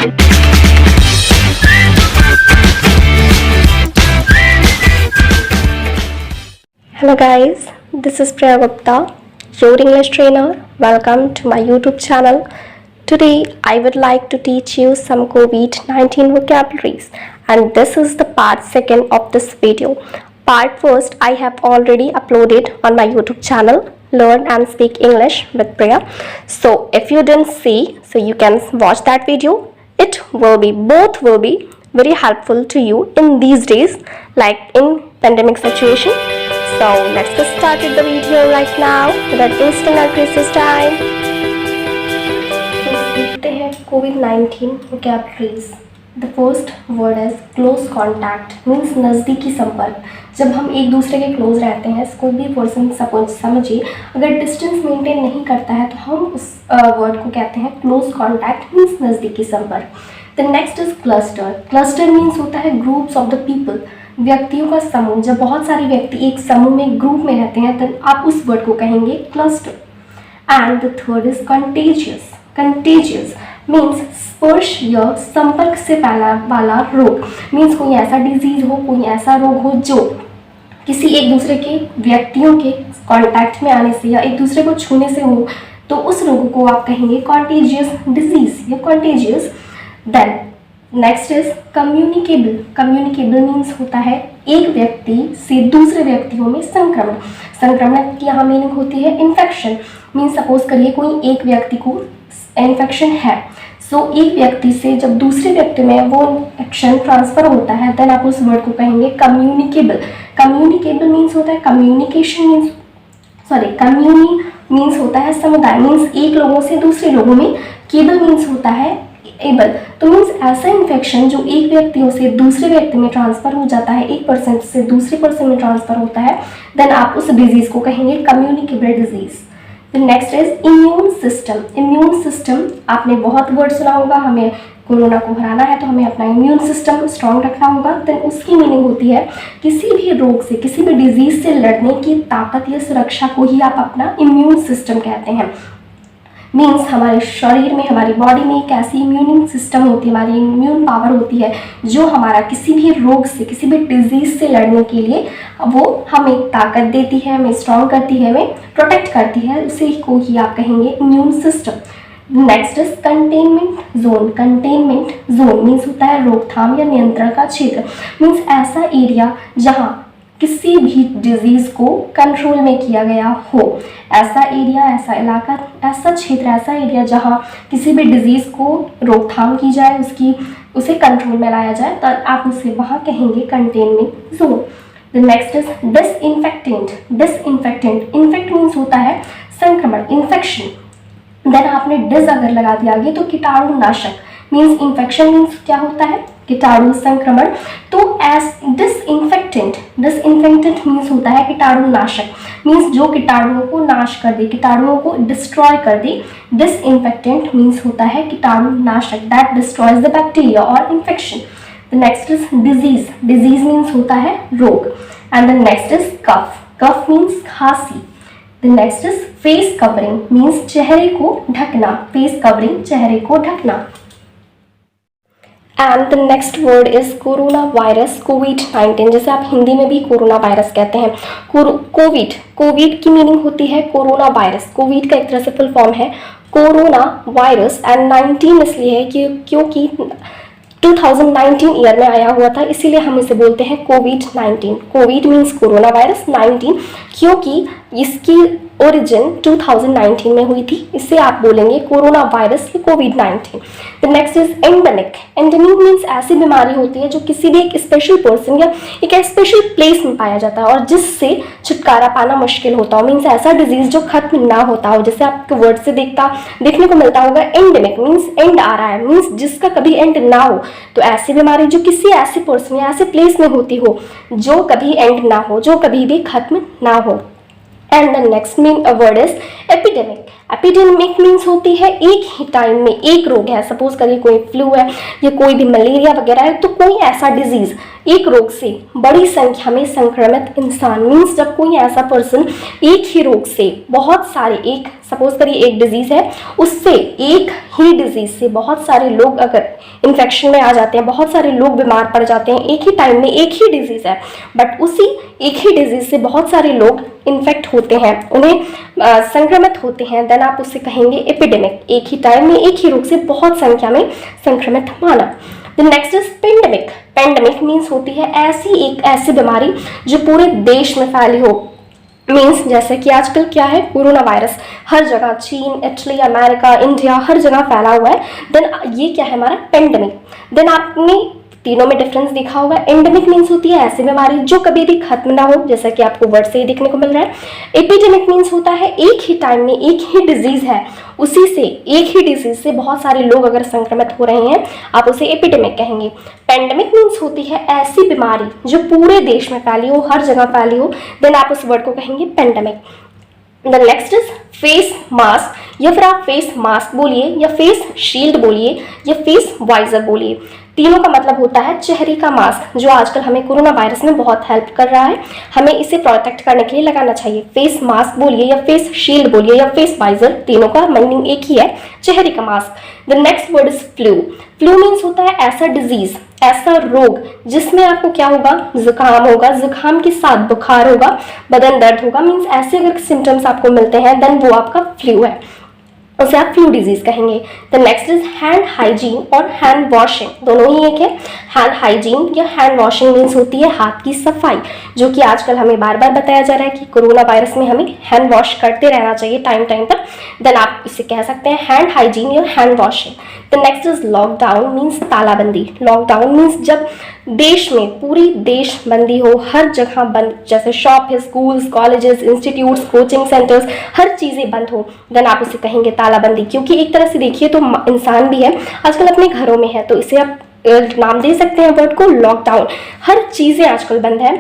Hello guys, this is Priya Gupta, your English trainer. Welcome to my YouTube channel. Today I would like to teach you some COVID-19 vocabularies, and this is the part second of this video. Part first I have already uploaded on my YouTube channel, Learn and Speak English with Priya. So if you didn't see, so you can watch that video. Both will be very helpful to you in these days, like in pandemic situation. So let's get started the video right now without wasting our precious time. तो देखते हैं COVID-19 vocabularies. The first word is close contact, means नज़दीकी संपर्क. जब हम एक दूसरे के क्लोज रहते हैं, कोई भी पर्सन सपोज समझिए अगर डिस्टेंस मेंटेन नहीं करता है तो हम उस वर्ड को कहते हैं क्लोज कॉन्टैक्ट, मीन्स नज़दीकी संपर्क. The next is cluster. Cluster means होता है ग्रुप्स ऑफ द पीपल, व्यक्तियों का समूह. जब बहुत सारे व्यक्ति एक समूह में ग्रुप में रहते हैं तो आप उस वर्ड को कहेंगे cluster. And the third is contagious. Contagious means स्पर्श या संपर्क से फैला वाला रोग, मीन्स कोई ऐसा डिजीज हो, कोई ऐसा रोग हो जो किसी एक दूसरे के व्यक्तियों के कांटेक्ट में आने से या एक दूसरे को छूने से हो, तो उस रोग को आप कहेंगे कॉन्टेजियस डिजीज या contagious. Then next is communicable. Communicable means होता है एक व्यक्ति से दूसरे व्यक्तियों में संक्रमण. संक्रमण की यहाँ मीनिंग होती है इन्फेक्शन. मीन्स सपोज करिए कोई एक व्यक्ति को इन्फेक्शन है, सो एक व्यक्ति से जब दूसरे व्यक्ति में वो इन्फेक्शन ट्रांसफर होता है, देन आप उस वर्ड को कहेंगे कम्युनिकेबल. कम्युनिकेबल मीन्स होता है कम्युनिकेशन मीन्स कम्युनी मीन्स होता है समुदाय, मीन्स एक लोगों से दूसरे लोगों में. केबल मीन्स होता है एबल. तो मीन्स ऐसा इन्फेक्शन जो एक व्यक्तियों से दूसरे व्यक्ति में ट्रांसफर हो जाता है, एक पर्सन से दूसरे पर्सन में ट्रांसफर होता है, देन आप उस डिजीज को कहेंगे communicable disease. Next is immune system. Immune system आपने बहुत वर्ड सुना होगा. हमें कोरोना को हराना है तो हमें अपना इम्यून सिस्टम स्ट्रॉन्ग रखना होगा. देन उसकी मीनिंग होती है किसी भी रोग से, किसी भी डिजीज से लड़ने की ताकत या सुरक्षा को ही आप अपना इम्यून सिस्टम कहते हैं. मीन्स हमारे शरीर में, हमारी बॉडी में एक ऐसी इम्यून सिस्टम होती है, हमारी इम्यून पावर होती है जो हमारा किसी भी रोग से, किसी भी डिजीज से लड़ने के लिए वो हमें ताकत देती है, हमें स्ट्रॉन्ग करती है, हमें प्रोटेक्ट करती है. उसी को ही आप कहेंगे immune system. Next is containment zone. Containment zone means होता है रोकथाम या नियंत्रण का क्षेत्र. मीन्स ऐसा एरिया जहाँ किसी भी डिजीज को कंट्रोल में किया गया हो. ऐसा एरिया, ऐसा इलाका, ऐसा क्षेत्र, ऐसा एरिया जहाँ किसी भी डिजीज को रोकथाम की जाए, उसे कंट्रोल में लाया जाए, तो आप उसे वहाँ कहेंगे containment zone. The next is disinfectant. Disinfectant infect means होता है संक्रमण, इन्फेक्शन. देन आपने डिस अगर लगा दिया आगे तो कीटाणु नाशक. मीन्स इन्फेक्शन मीन्स क्या होता है कीटाणु संक्रमण. तो एज डिसइंफेक्टेंट मीन्स होता है कीटाणु नाशक, मीन्स जो कीटाणुओं को नाश कर दे, कीटाणुओं को डिस्ट्रॉय कर दे. डिसइंफेक्टेंट मीन्स होता है कीटाणु नाशक, दैट डिस्ट्रॉयज द बैक्टीरिया और infection. The next is disease. Disease means होता है रोग. And the next is cough. Cough means खांसी. The next is face covering. Means चेहरे को ढकना. फेस कवरिंग चेहरे को ढकना. And the next word is corona virus, COVID-19, जैसे आप हिंदी में भी कोरोना वायरस कहते हैं. कोविड की मीनिंग होती है कोरोना वायरस. कोविड का एक तरह से फुल फॉर्म है कोरोना वायरस. एंड 19 इसलिए है क्योंकि 2019 ईयर में आया हुआ था, इसीलिए हम इसे बोलते हैं COVID-19. Covid means corona virus, 19 क्योंकि इसकी ओरिजिन 2019 में हुई थी, इससे आप बोलेंगे कोरोना वायरस या COVID-19. The next is endemic. Endemic means ऐसी बीमारी होती है जो किसी भी एक स्पेशल पर्सन या एक स्पेशल प्लेस में पाया जाता है और जिससे छुटकारा पाना मुश्किल होता हो. मीन्स ऐसा डिजीज जो खत्म ना होता हो, जैसे आपके वर्ड से देखने को मिलता होगा एंडेमिक मीन्स एंड आ रहा है, मीन्स जिसका कभी एंड ना हो. तो ऐसी बीमारी जो किसी ऐसे पर्सन या ऐसे प्लेस में होती हो जो कभी एंड ना हो, जो कभी भी खत्म ना हो. And the next word is epidemic. Epidemic means होती है एक ही टाइम में एक रोग है. सपोज करिए कोई फ्लू है या कोई भी मलेरिया वगैरह है, तो कोई ऐसा डिजीज, एक रोग से बड़ी संख्या में संक्रमित इंसान. मीन्स जब कोई ऐसा पर्सन एक ही रोग से बहुत सारे एक सपोज करिए एक डिजीज़ है, उससे एक ही डिजीज़ से बहुत सारे लोग अगर इन्फेक्शन में आ जाते हैं, बहुत सारे लोग बीमार पड़ जाते हैं, एक ही टाइम में एक ही डिजीज़ है बट उसी एक ही डिजीज़ से बहुत सारे लोग इन्फेक्ट होते हैं, उन्हें संक्रमित होते हैं, देन आप उससे कहेंगे एपिडेमिक। एक ही टाइम में एक ही रोग से बहुत संख्या में संक्रमित होना। The next is pandemic. Pandemic means होती है ऐसी बीमारी जो पूरे देश में फैली हो। मीन्स जैसे कि आजकल क्या है, कोरोना वायरस हर जगह, चीन, इटली, अमेरिका, इंडिया, हर जगह फैला हुआ है। देन ये क्या है हमारा पेंडेमिक। देन आपने तीनों में डिफरेंस देखा होगा। एंडेमिक मीन्स होती है ऐसी बीमारी जो कभी भी खत्म ना हो, जैसा कि आपको वर्ड से ही देखने को मिल रहा है। एपिडेमिक मीन्स होता है एक ही टाइम में एक ही डिजीज है, उसी से एक ही डिजीज से बहुत सारे लोग अगर संक्रमित हो रहे हैं, आप उसे एपिडेमिक कहेंगे। पेंडेमिक मीन्स होती है ऐसी बीमारी जो पूरे देश में फैली हो, हर जगह फैली हो, देन आप उस वर्ड को कहेंगे pandemic. The next is face mask, या फिर आप फेस मास्क बोलिए या फेस शील्ड बोलिए या फेस वाइजर बोलिए। तीनों का मतलब होता है चेहरे का मास्क, जो आजकल हमें कोरोना वायरस में बहुत हेल्प कर रहा है, हमें इसे प्रोटेक्ट करने के लिए लगाना चाहिए। फेस मास्क बोलिए या फेस शील्ड बोलिए या फेस वाइजर, तीनों का मीनिंग एक ही है, चेहरे का mask. The next word is flu. Flu means होता है ऐसा डिजीज, ऐसा रोग जिसमें आपको क्या होगा, जुकाम होगा, जुकाम के साथ बुखार होगा, बदन दर्द होगा। मीन्स ऐसे अगर सिम्टम्स आपको मिलते हैं देन वो आपका फ्लू है, उसे आप फ्लू डिजीज कहेंगे। The next is hand hygiene और हैंड वॉशिंग, दोनों ही एक है। हैंड हाइजीन या हैंड वॉशिंग मीन्स होती है हाथ की सफाई, जो कि आजकल हमें बार बार बताया जा रहा है कि कोरोना वायरस में हमें हैंड वॉश करते रहना चाहिए टाइम टाइम पर। देन आप इसे कह सकते हैं हैंड हाइजीन या hand washing. The next is lockdown means तालाबंदी। लॉकडाउन मीन्स जब देश में पूरी देश बंदी हो, हर जगह बंद, जैसे शॉप है, schools, colleges, institutes, coaching centres, हर चीज़ें बंद हो, देन आप उसे कहेंगे तालाबंदी। क्योंकि एक तरह से देखिए तो इंसान भी है आजकल अपने घरों में है, तो इसे आप नाम दे सकते हैं वर्ड को लॉकडाउन। हर चीज़ें आजकल बंद है,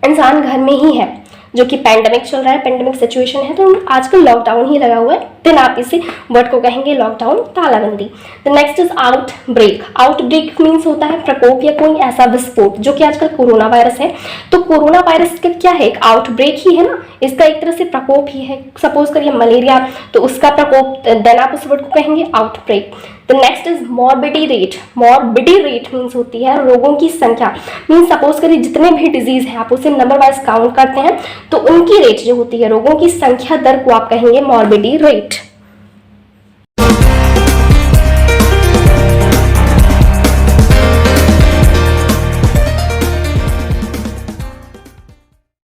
इंसान घर में ही है, जो कि पैंडेमिक चल रहा है, पैंडेमिक सिचुएशन है, तो आजकल लॉकडाउन ही लगा हुआ है, देन आप इसे वर्ड को कहेंगे लॉकडाउन, तालाबंदी। The next is outbreak. Outbreak means होता है प्रकोप या कोई ऐसा विस्फोट, जो कि आजकल कोरोना वायरस है, तो कोरोना वायरस का क्या है, एक आउट ब्रेक ही है ना, इसका एक तरह से प्रकोप ही है। सपोज करिए मलेरिया, तो उसका प्रकोप, देन आप उस वर्ड को कहेंगे outbreak. The next is morbidity rate. Morbidity rate means होती है रोगों की संख्या। मीन्स सपोज करिए जितने भी डिजीज हैं आप उसे नंबर वाइज काउंट करते हैं, तो उनकी रेट जो होती है, रोगों की संख्या दर को आप कहेंगे मॉर्बिडी रेट।